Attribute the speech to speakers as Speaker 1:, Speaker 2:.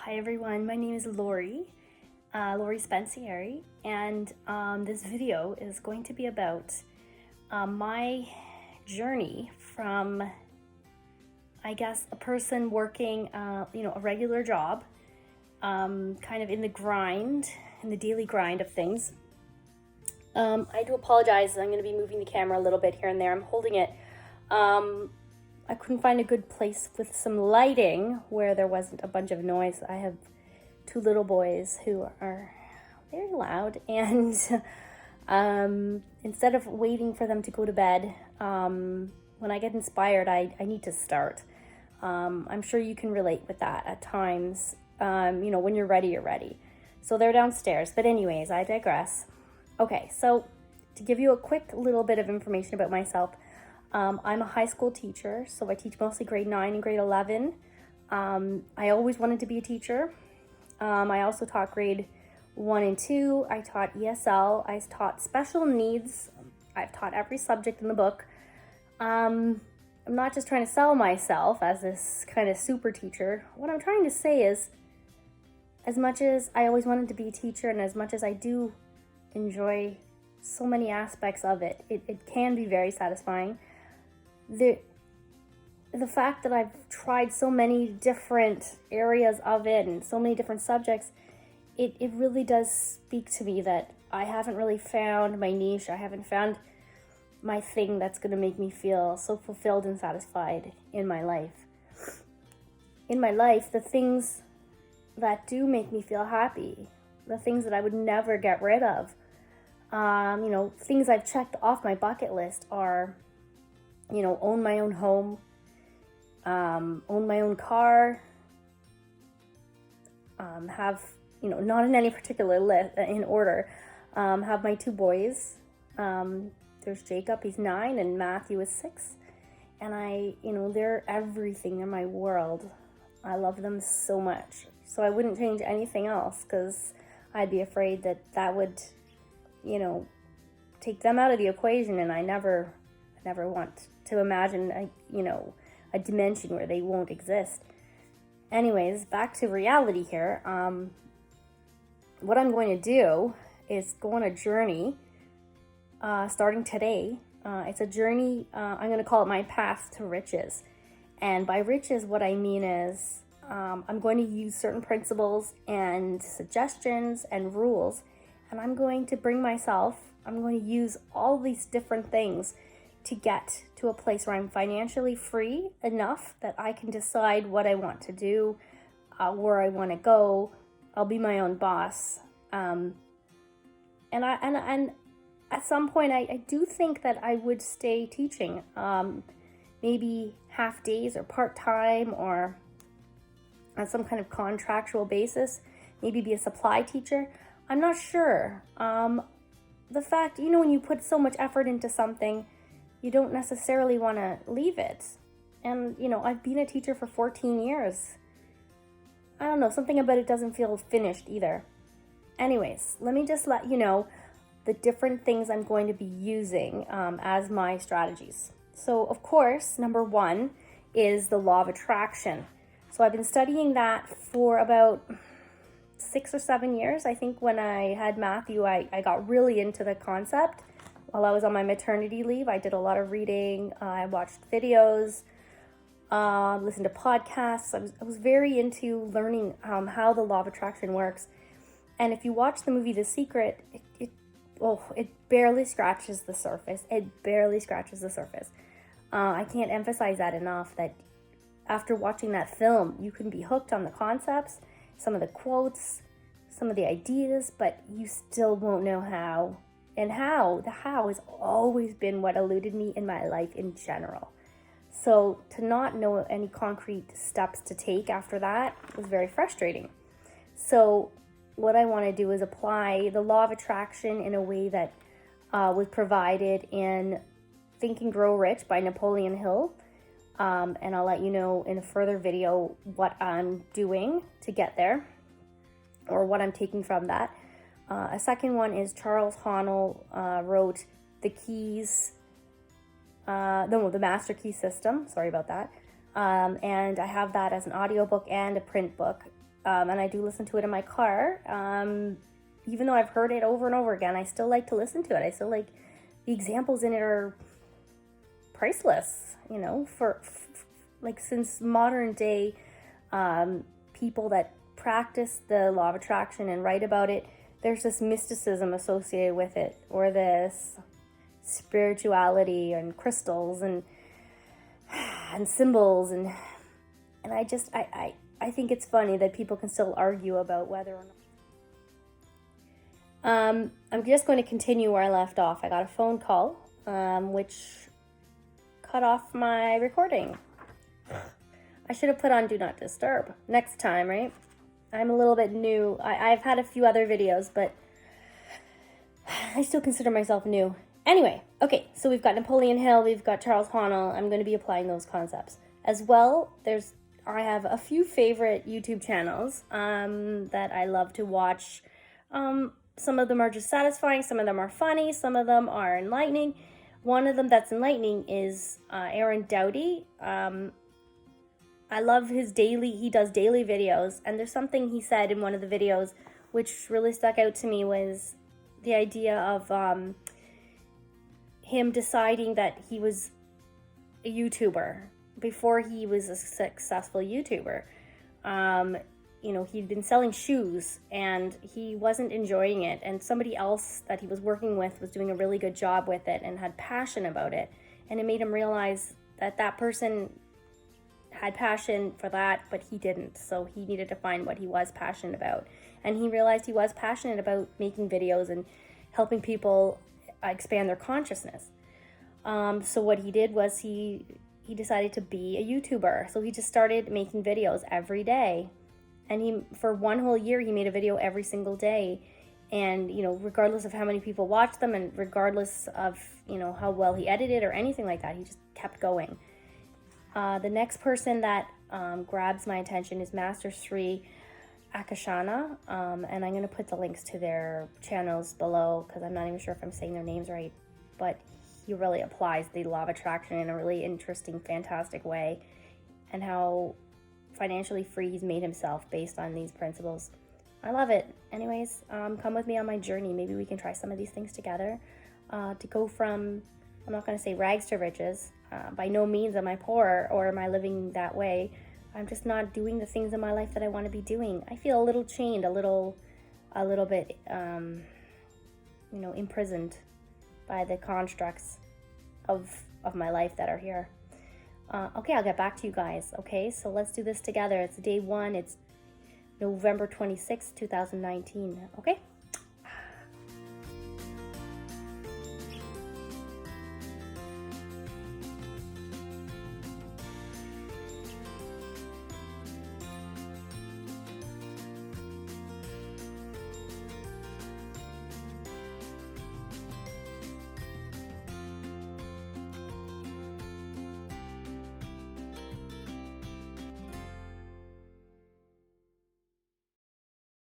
Speaker 1: Hi everyone, my name is Lori Spensieri, and this video is going to be about my journey from, I guess, a person working, a regular job, kind of in the daily grind of things. I do apologize, I'm going to be moving the camera a little bit here and there. I'm holding it. I couldn't find a good place with some lighting where there wasn't a bunch of noise. I have two little boys who are very loud, and instead of waiting for them to go to bed, when I get inspired, I need to start. I'm sure you can relate with that at times. When you're ready, you're ready. So they're downstairs. But anyways, I digress. Okay, so to give you a quick little bit of information about myself, I'm a high school teacher, so I teach mostly grade 9 and grade 11. I always wanted to be a teacher. I also taught grade 1 and 2. I taught ESL. I taught special needs. I've taught every subject in the book. I'm not just trying to sell myself as this kind of super teacher. What I'm trying to say is, as much as I always wanted to be a teacher, and as much as I do enjoy so many aspects of it, it can be very satisfying. The fact that I've tried so many different areas of it and so many different subjects, it really does speak to me that I haven't really found my niche. I haven't found my thing that's going to make me feel so fulfilled and satisfied in my life. In my life, the things that do make me feel happy, the things that I would never get rid of, things I've checked off my bucket list are, own my own home, own my own car, have, not in any particular list, in order, have my two boys. There's Jacob, he's 9, and Matthew is 6. And they're everything in my world. I love them so much. So I wouldn't change anything else, because I'd be afraid that would, take them out of the equation, and I never want to imagine a dimension where they won't exist. Anyways, back to reality here. What I'm going to do is go on a journey starting today. It's a journey, I'm going to call it my path to riches. And by riches, what I mean is I'm going to use certain principles and suggestions and rules, and I'm going to use all these different things to get to a place where I'm financially free enough that I can decide what I want to do, where I want to go. I'll be my own boss. And at some point, I do think that I would stay teaching, maybe half days or part-time, or on some kind of contractual basis, maybe be a supply teacher. I'm not sure. The fact, when you put so much effort into something, you don't necessarily want to leave it. And, I've been a teacher for 14 years. I don't know, something about it doesn't feel finished either. Anyways, let me just let you know the different things I'm going to be using as my strategies. So, of course, number 1 is the law of attraction. So I've been studying that for about 6 or 7 years. I think when I had Matthew, I got really into the concept. While I was on my maternity leave, I did a lot of reading. I watched videos, listened to podcasts. I was very into learning how the law of attraction works. And if you watch the movie The Secret, it barely scratches the surface. It barely scratches the surface. I can't emphasize that enough, that after watching that film, you can be hooked on the concepts, some of the quotes, some of the ideas, but you still won't know how. And the how has always been what eluded me in my life in general. So to not know any concrete steps to take after that was very frustrating. So what I want to do is apply the law of attraction in a way that was provided in Think and Grow Rich by Napoleon Hill. And I'll let you know in a further video what I'm doing to get there, or what I'm taking from that. A second one is Charles Haanel wrote The Master Key System. Sorry about that. And I have that as an audiobook and a print book. and I do listen to it in my car. Even though I've heard it over and over again, I still like to listen to it. I still like the examples in it are priceless, you know, for like since modern day people that practice the law of attraction and write about it, there's this mysticism associated with it, or this spirituality and crystals and symbols, and I think it's funny that people can still argue about whether or not. I'm just going to continue where I left off. I got a phone call, which cut off my recording. I should have put on Do Not Disturb next time, right? I'm a little bit new. I've had a few other videos, but I still consider myself new. Anyway, okay, so we've got Napoleon Hill, we've got Charles Haanel. I'm going to be applying those concepts. As well, I have a few favorite YouTube channels that I love to watch. Some of them are just satisfying, some of them are funny, some of them are enlightening. One of them that's enlightening is Aaron Doughty. I love he does daily videos, and there's something he said in one of the videos which really stuck out to me, was the idea of him deciding that he was a YouTuber before he was a successful YouTuber. You know, he'd been selling shoes and he wasn't enjoying it, and somebody else that he was working with was doing a really good job with it and had passion about it, and it made him realize that that person had passion for that, but he didn't. So he needed to find what he was passionate about, and he realized he was passionate about making videos and helping people expand their consciousness. So what he did was he decided to be a YouTuber. So he just started making videos every day. And for one whole year, he made a video every single day. And, you know, regardless of how many people watched them and regardless of, you know, how well he edited or anything like that, he just kept going. The next person that grabs my attention is Master Sri Akashana. And I'm going to put the links to their channels below because I'm not even sure if I'm saying their names right. But he really applies the law of attraction in a really interesting, fantastic way. And how financially free he's made himself based on these principles. I love it. Anyways, come with me on my journey. Maybe we can try some of these things together to go from, I'm not going to say rags to riches. By no means am I poor or am I living that way. I'm just not doing the things in my life that I want to be doing. I feel a little chained, a little bit, you know, imprisoned by the constructs of my life that are here. Okay, I'll get back to you guys. Okay, so let's do this together. It's day 1. It's November 26th, 2019. Okay.